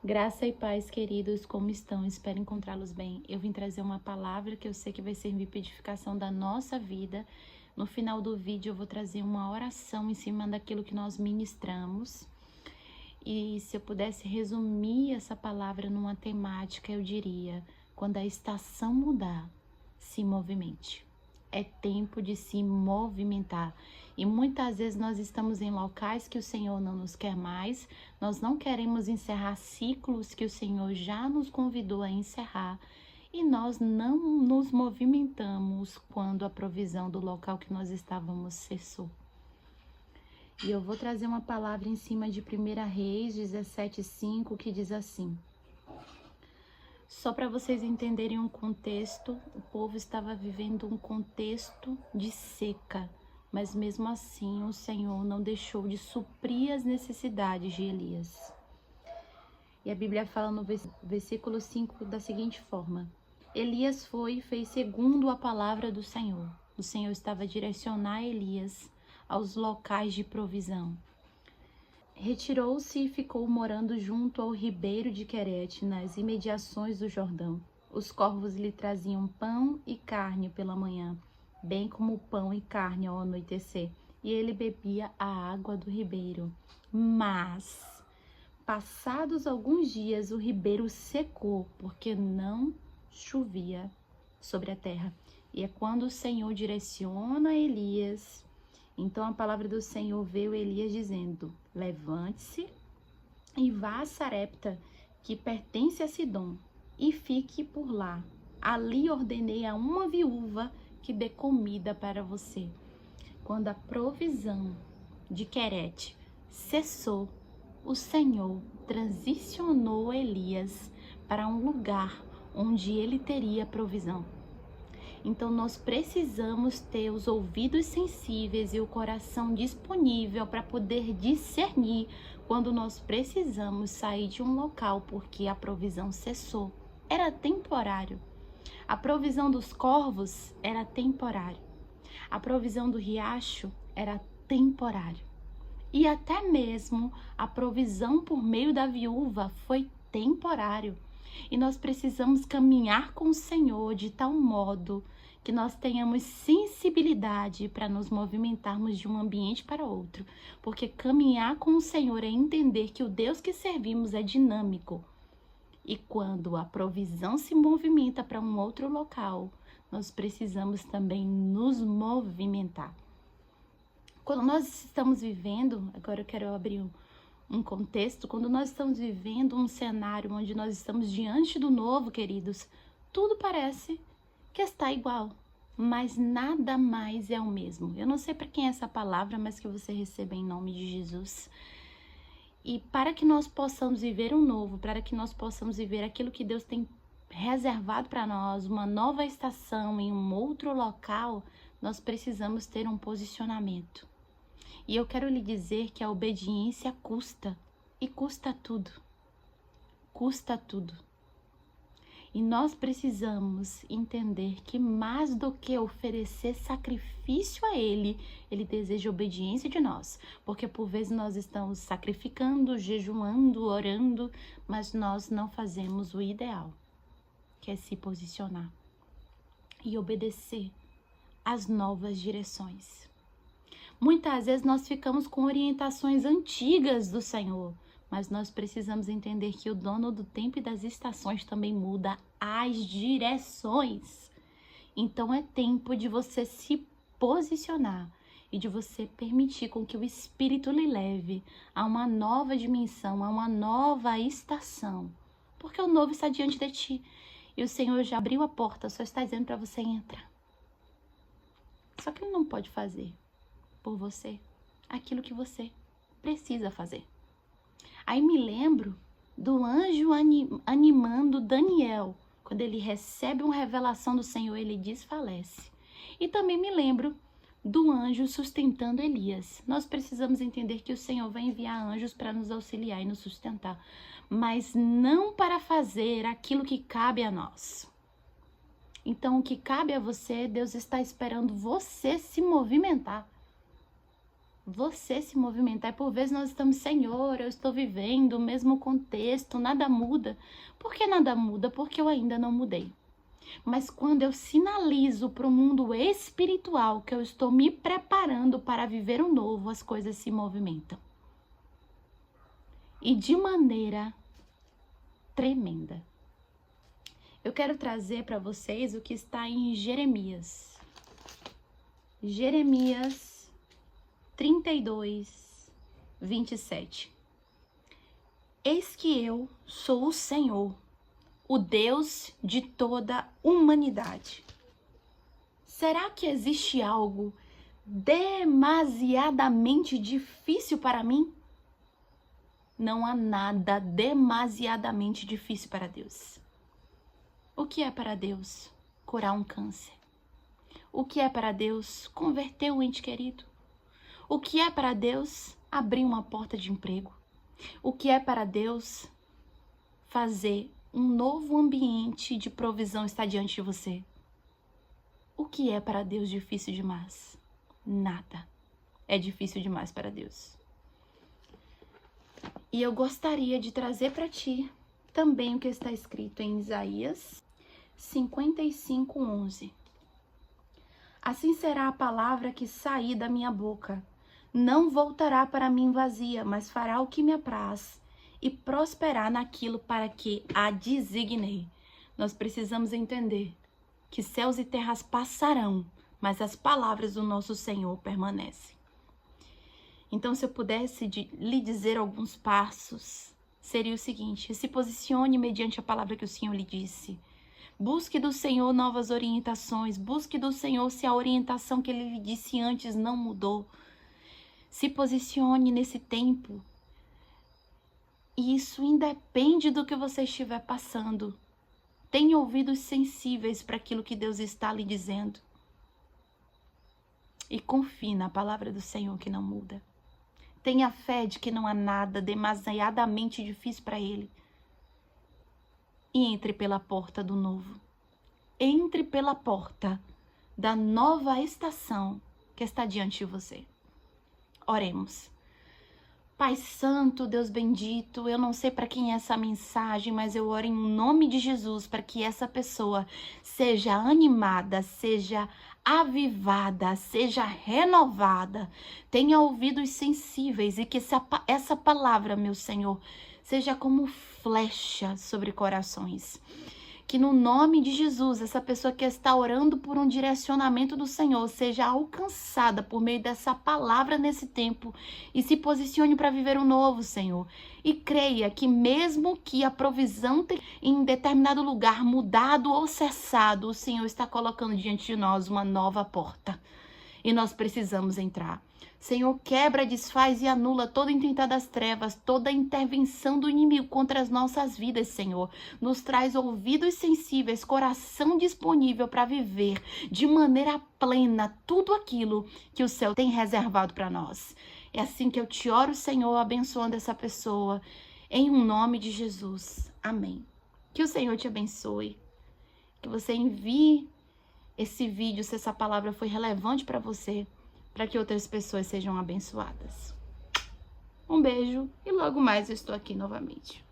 Graça e paz, queridos, como estão? Espero encontrá-los bem. Eu vim trazer uma palavra que eu sei que vai servir para edificação da nossa vida. No final do vídeo eu vou trazer uma oração em cima daquilo que nós ministramos. E se eu pudesse resumir essa palavra numa temática, eu diria: quando a estação mudar, se movimente. É tempo de se movimentar. E muitas vezes nós estamos em locais que o Senhor não nos quer mais, nós não queremos encerrar ciclos que o Senhor já nos convidou a encerrar, e nós não nos movimentamos quando a provisão do local que nós estávamos cessou. E eu vou trazer uma palavra em cima de 1 Reis 17:5, que diz assim: só para vocês entenderem um contexto, o povo estava vivendo um contexto de seca, mas mesmo assim o Senhor não deixou de suprir as necessidades de Elias. E a Bíblia fala no versículo 5 da seguinte forma: Elias foi e fez segundo a palavra do Senhor. O Senhor estava a direcionar Elias aos locais de provisão. Retirou-se e ficou morando junto ao ribeiro de Querete, nas imediações do Jordão. Os corvos lhe traziam pão e carne pela manhã, bem como pão e carne ao anoitecer, e ele bebia a água do ribeiro. Mas, passados alguns dias, o ribeiro secou, porque não chovia sobre a terra. E é quando o Senhor direciona Elias. Então a palavra do Senhor veio a Elias dizendo: levante-se e vá a Sarepta, que pertence a Sidom, e fique por lá. Ali ordenei a uma viúva que dê comida para você. Quando a provisão de Querete cessou, o Senhor transicionou Elias para um lugar onde ele teria provisão. Então nós precisamos ter os ouvidos sensíveis e o coração disponível para poder discernir quando nós precisamos sair de um local porque a provisão cessou. Era temporário. A provisão dos corvos era temporário. A provisão do riacho era temporário. E até mesmo a provisão por meio da viúva foi temporário. E nós precisamos caminhar com o Senhor de tal modo que nós tenhamos sensibilidade para nos movimentarmos de um ambiente para outro. Porque caminhar com o Senhor é entender que o Deus que servimos é dinâmico. E quando a provisão se movimenta para um outro local, nós precisamos também nos movimentar. Quando nós estamos vivendo, agora eu quero abrir um contexto, quando nós estamos vivendo um cenário onde nós estamos diante do novo, queridos, tudo parece que está igual, mas nada mais é o mesmo. Eu não sei para quem é essa palavra, mas que você receba em nome de Jesus. E para que nós possamos viver um novo, para que nós possamos viver aquilo que Deus tem reservado para nós, uma nova estação em um outro local, nós precisamos ter um posicionamento. E eu quero lhe dizer que a obediência custa, e custa tudo. Custa tudo. E nós precisamos entender que mais do que oferecer sacrifício a Ele, Ele deseja obediência de nós. Porque por vezes nós estamos sacrificando, jejuando, orando, mas nós não fazemos o ideal, que é se posicionar e obedecer às novas direções. Muitas vezes nós ficamos com orientações antigas do Senhor, mas nós precisamos entender que o dono do tempo e das estações também muda as direções. Então é tempo de você se posicionar e de você permitir com que o Espírito lhe leve a uma nova dimensão, a uma nova estação. Porque o novo está diante de ti e o Senhor já abriu a porta, só está dizendo para você entrar. Só que Ele não pode fazer por você aquilo que você precisa fazer. Aí me lembro do anjo animando Daniel. Quando ele recebe uma revelação do Senhor, ele desfalece. E também me lembro do anjo sustentando Elias. Nós precisamos entender que o Senhor vai enviar anjos para nos auxiliar e nos sustentar, mas não para fazer aquilo que cabe a nós. Então, o que cabe a você, Deus está esperando você se movimentar. Você se movimentar. E por vezes nós estamos, Senhor, eu estou vivendo o mesmo contexto, nada muda. Por que nada muda? Porque eu ainda não mudei. Mas quando eu sinalizo para o mundo espiritual que eu estou me preparando para viver o novo, as coisas se movimentam. E de maneira tremenda. Eu quero trazer para vocês o que está em Jeremias. Jeremias 32, 27. Eis que eu sou o Senhor, o Deus de toda a humanidade. Será que existe algo demasiadamente difícil para mim? Não há nada demasiadamente difícil para Deus. O que é para Deus curar um câncer? O que é para Deus converter um ente querido? O que é para Deus abrir uma porta de emprego? O que é para Deus fazer um novo ambiente de provisão estar diante de você? O que é para Deus difícil demais? Nada é difícil demais para Deus. E eu gostaria de trazer para ti também o que está escrito em Isaías 55:11. Assim será a palavra que sair da minha boca. Não voltará para mim vazia, mas fará o que me apraz e prosperar naquilo para que a designei. Nós precisamos entender que céus e terras passarão, mas as palavras do nosso Senhor permanecem. Então, se eu pudesse lhe dizer alguns passos, seria o seguinte: se posicione mediante a palavra que o Senhor lhe disse. Busque do Senhor novas orientações. Busque do Senhor se a orientação que Ele lhe disse antes não mudou. Se posicione nesse tempo. E isso independe do que você estiver passando. Tenha ouvidos sensíveis para aquilo que Deus está lhe dizendo. E confie na palavra do Senhor que não muda. Tenha fé de que não há nada demasiadamente difícil para Ele. E entre pela porta do novo. Entre pela porta da nova estação que está diante de você. Oremos. Pai Santo, Deus bendito, eu não sei para quem é essa mensagem, mas eu oro em nome de Jesus para que essa pessoa seja animada, seja avivada, seja renovada, tenha ouvidos sensíveis e que essa palavra, meu Senhor, seja como flecha sobre corações. Que no nome de Jesus, essa pessoa que está orando por um direcionamento do Senhor seja alcançada por meio dessa palavra nesse tempo e se posicione para viver o novo, Senhor. E creia que mesmo que a provisão tenha em determinado lugar mudado ou cessado, o Senhor está colocando diante de nós uma nova porta. E nós precisamos entrar. Senhor, quebra, desfaz e anula toda intentada das trevas, toda intervenção do inimigo contra as nossas vidas, Senhor. Nos traz ouvidos sensíveis, coração disponível para viver de maneira plena tudo aquilo que o céu tem reservado para nós. É assim que eu te oro, Senhor, abençoando essa pessoa, em nome de Jesus. Amém. Que o Senhor te abençoe, que você envie esse vídeo, se essa palavra foi relevante para você, para que outras pessoas sejam abençoadas. Um beijo e logo mais eu estou aqui novamente.